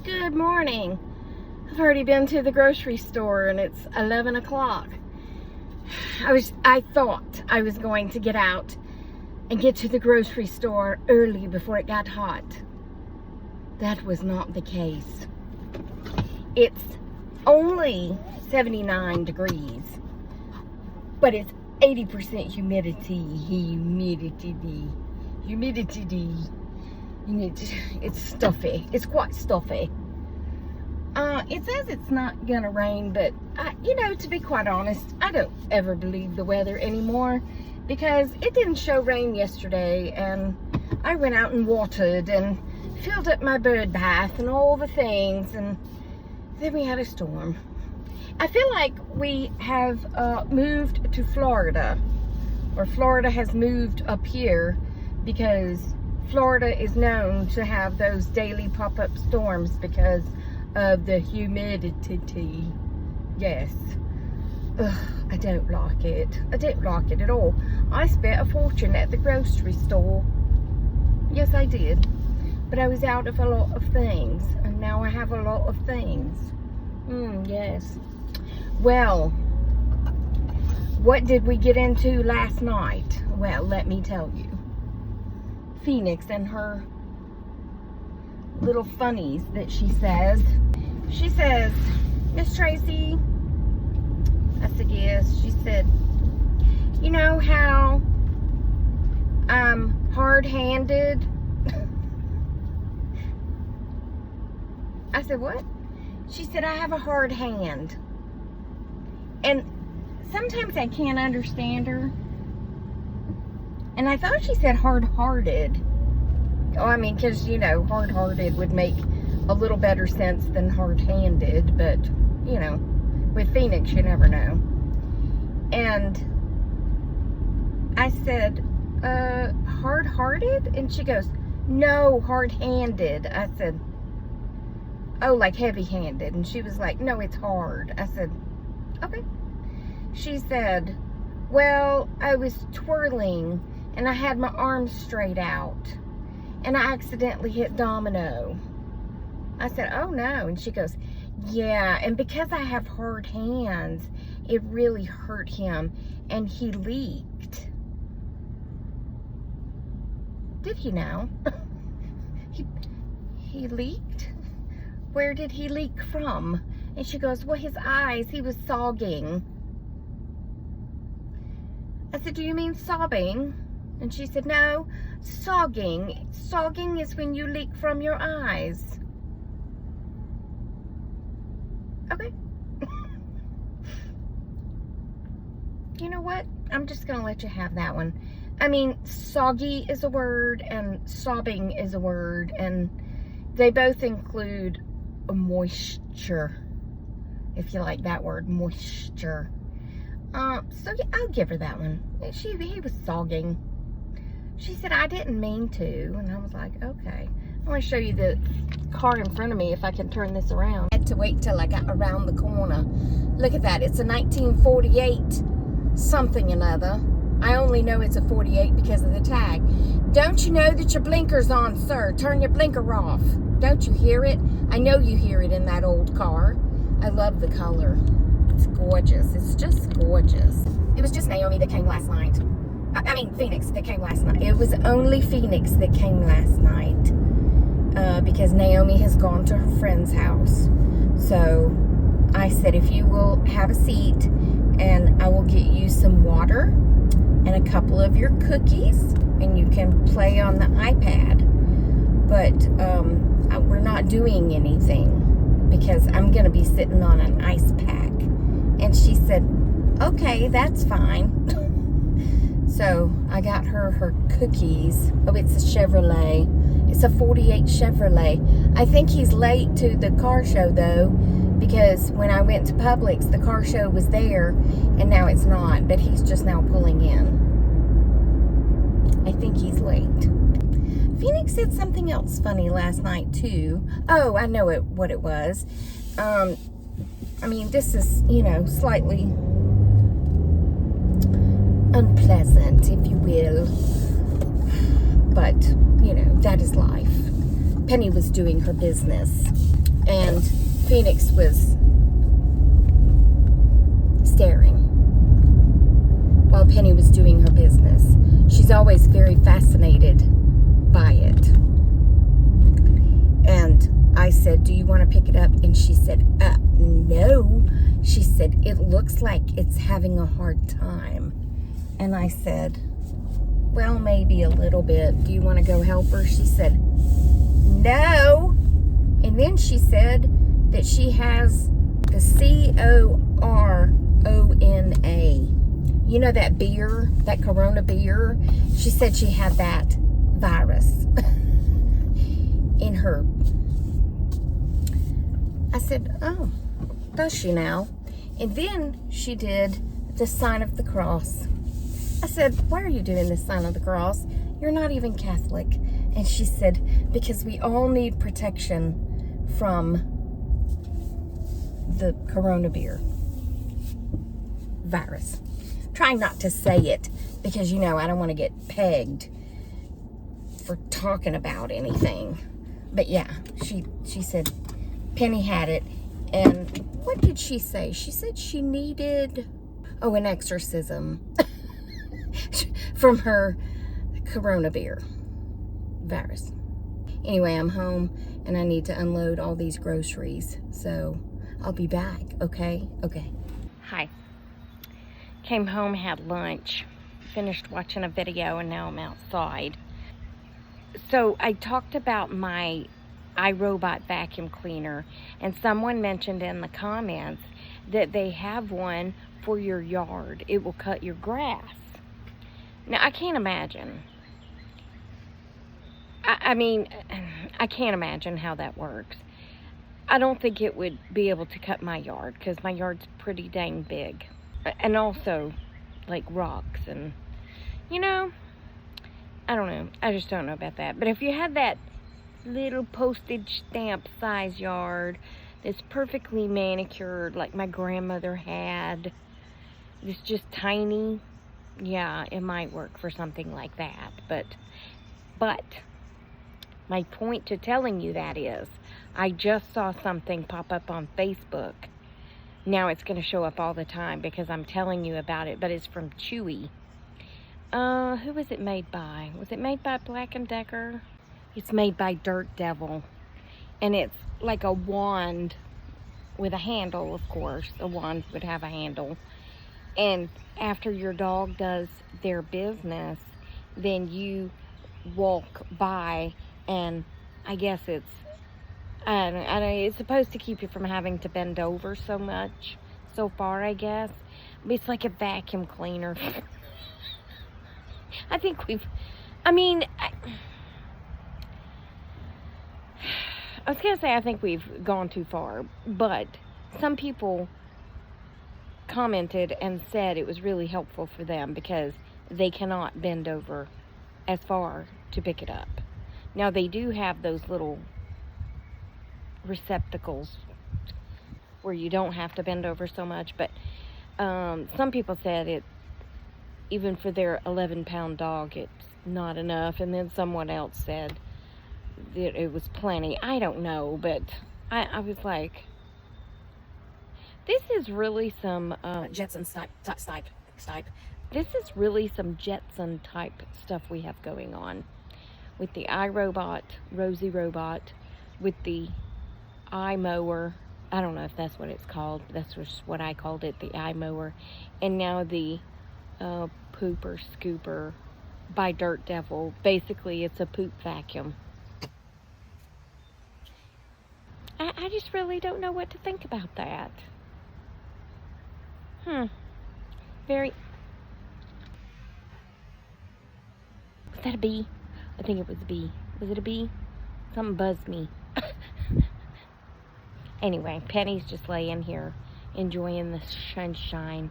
Good morning. I've already been to the grocery store and it's 11 o'clock. I thought I was going to get out and get to the grocery store early before it got hot. That was not the case. It's only 79 degrees, but it's 80% humidity. It's stuffy. It's quite stuffy. It says it's not gonna rain, but to be quite honest, I don't ever believe the weather anymore because it didn't show rain yesterday, and I went out and watered and filled up my bird bath and all the things, and then we had a storm. I feel like we have moved to Florida, or Florida has moved up here, because Florida is known to have those daily pop-up storms because of the humidity. Yes. Ugh, I don't like it. I don't like it at all. I spent a fortune at the grocery store. Yes, I did. But I was out of a lot of things, and now I have a lot of things. Yes. Well, what did we get into last night? Well, let me tell you. Phoenix and her little funnies that she says. She says, "Miss Tracy," I said, "Yes." She said, "You know how I'm hard-handed?" I said, "What?" She said, "I have a hard hand." And sometimes I can't understand her. And I thought she said hard-hearted. Oh, I mean, because, hard-hearted would make a little better sense than hard-handed. But, with Phoenix, you never know. And I said, hard-hearted? And she goes, "No, hard-handed." I said, "Oh, like heavy-handed." And she was like, "No, it's hard." I said, "Okay." She said, "Well, I was twirling and I had my arms straight out and I accidentally hit Domino." I said, "Oh no." And she goes, "Yeah, and because I have hard hands, it really hurt him and he leaked." Did he now? He leaked? Where did he leak from? And she goes, "Well, his eyes, he was sogging." I said, "Do you mean sobbing?" And she said, "No, sogging. Sogging is when you leak from your eyes." Okay. You know what? I'm just going to let you have that one. I mean, soggy is a word and sobbing is a word, and they both include a moisture, if you like that word, moisture. So yeah, I'll give her that one. He was sogging. She said, "I didn't mean to." And I was like, okay. I want to show you the car in front of me if I can turn this around. I had to wait till I got around the corner. Look at that. It's a 1948 something another. I only know it's a 48 because of the tag. "Don't you know that your blinker's on, sir? Turn your blinker off." Don't you hear it? I know you hear it in that old car. I love the color. It's gorgeous. It's just gorgeous. It was just Naomi that came last night. I mean, Phoenix that came last night. It was only Phoenix that came last night because Naomi has gone to her friend's house. So I said, "If you will have a seat and I will get you some water and a couple of your cookies and you can play on the iPad. But we're not doing anything because I'm going to be sitting on an ice pack." And she said, "Okay, that's fine." So I got her cookies. Oh, it's a Chevrolet. It's a 48 Chevrolet. I think he's late to the car show, though, because when I went to Publix, the car show was there, and now it's not. But he's just now pulling in. I think he's late. Phoenix said something else funny last night, too. Oh, I know what it was. I mean, this is, slightly unpleasant, if you will. But, that is life. Penny was doing her business. And Phoenix was staring while Penny was doing her business. She's always very fascinated by it. And I said, do you want to pick it up? And she said, no. She said, it looks like it's having a hard time. And I said, well, maybe a little bit. Do you want to go help her? She said, no. And then she said that she has the corona. You know that beer, that Corona beer? She said she had that virus in her. I said, oh, does she now? And then she did the sign of the cross. I said, why are you doing the sign of the cross? You're not even Catholic. And she said, because we all need protection from the Corona beer virus. Trying not to say it because, you know, I don't want to get pegged for talking about anything. But yeah, she said Penny had it. And what did she say? She said she needed, an exorcism from her Corona beer virus. Anyway, I'm home and I need to unload all these groceries. So I'll be back, okay? Okay. Hi. Came home, had lunch, finished watching a video, and now I'm outside. So I talked about my iRobot vacuum cleaner, and someone mentioned in the comments that they have one for your yard. It will cut your grass. Now, I can't imagine. I mean, I can't imagine how that works. I don't think it would be able to cut my yard because my yard's pretty dang big. And also, like, rocks and, you know, I don't know. I just don't know about that. But if you had that little postage stamp size yard that's perfectly manicured like my grandmother had, it's just tiny, yeah, it might work for something like that. But my point to telling you that is, I just saw something pop up on Facebook. Now it's going to show up all the time because I'm telling you about it, but it's from Chewy. Who was it made by? Was it made by Black & Decker? It's made by Dirt Devil. And it's like a wand with a handle, of course. A wand would have a handle. And after your dog does their business, then you walk by, and I guess it's, I don't know, it's supposed to keep you from having to bend over so much, so far, I guess. But it's like a vacuum cleaner. I think I was going to say I think we've gone too far, but some people commented and said it was really helpful for them because they cannot bend over as far to pick it up. Now, they do have those little receptacles where you don't have to bend over so much, but some people said it, even for their 11-pound dog, it's not enough, and then someone else said that it was plenty. I don't know, but I was like, this is really some Jetson type. This is really some Jetson type stuff we have going on with the iRobot, Rosie Robot, with the iMower. I don't know if that's what it's called. That's just what I called it, the iMower. And now the pooper scooper by Dirt Devil. Basically, it's a poop vacuum. I just really don't know what to think about that. Very... Was that a bee? I think it was a bee. Was it a bee? Something buzzed me. Anyway, Penny's just laying here enjoying the sunshine,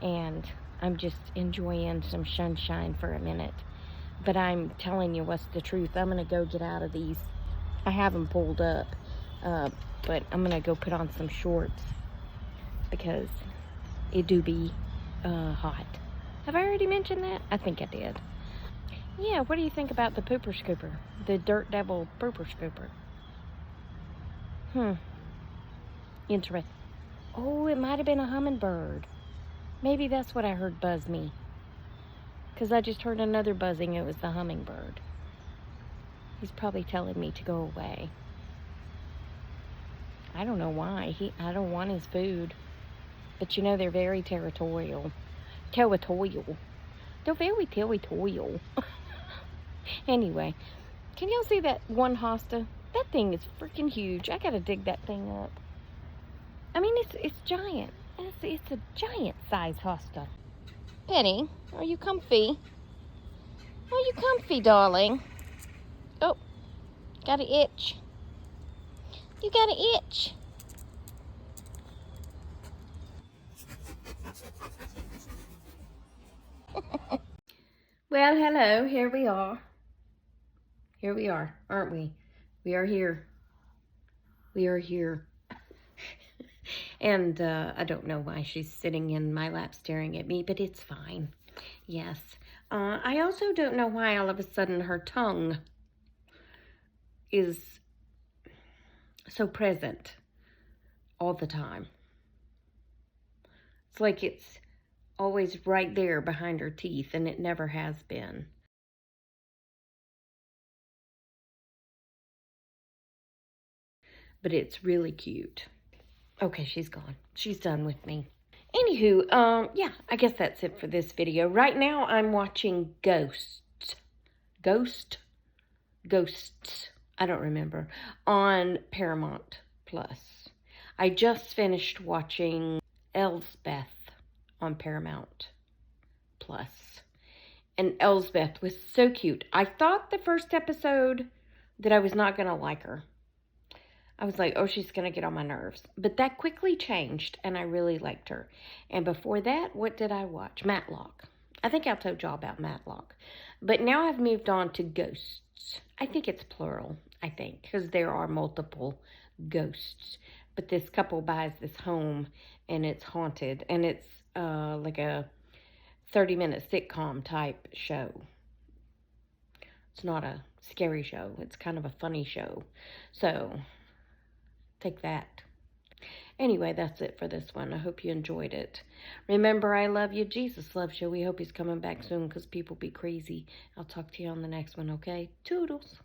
and I'm just enjoying some sunshine for a minute. But I'm telling you what's the truth. I'm going to go get out of these. I have them pulled up, but I'm going to go put on some shorts because it do be hot. Have I already mentioned that? I think I did. Yeah, what do you think about the pooper scooper? The Dirt Devil pooper scooper? Interesting. Oh, it might have been a hummingbird. Maybe that's what I heard buzz me. Because I just heard another buzzing. It was the hummingbird. He's probably telling me to go away. I don't know why. I don't want his food. But you know, they're very territorial. Territorial. They're very territorial. Anyway, can y'all see that one hosta? That thing is freaking huge. I gotta dig that thing up. I mean, it's giant. It's a giant size hosta. Penny, are you comfy? Are you comfy, darling? Oh, got an itch. You got an itch. Well, hello. Here we are. Here we are, aren't we? We are here. We are here. And I don't know why she's sitting in my lap staring at me, but it's fine. Yes. I also don't know why all of a sudden her tongue is so present all the time. It's like it's always right there behind her teeth, and it never has been. But it's really cute. Okay, she's gone. She's done with me. Anywho, yeah, I guess that's it for this video. Right now, I'm watching Ghosts. Ghosts. I don't remember. On Paramount Plus. I just finished watching Elsbeth on Paramount Plus. And Elsbeth was so cute. I thought the first episode that I was not going to like her. I was like, oh, she's going to get on my nerves. But that quickly changed, and I really liked her. And before that, what did I watch? Matlock. I think I told y'all about Matlock. But now I've moved on to Ghosts. I think it's plural, I think, because there are multiple ghosts. But this couple buys this home, and it's haunted. And it's like a 30-minute sitcom type show. It's not a scary show. It's kind of a funny show. So take that. Anyway, that's it for this one. I hope you enjoyed it. Remember, I love you. Jesus loves you. We hope he's coming back soon because people be crazy. I'll talk to you on the next one, okay? Toodles.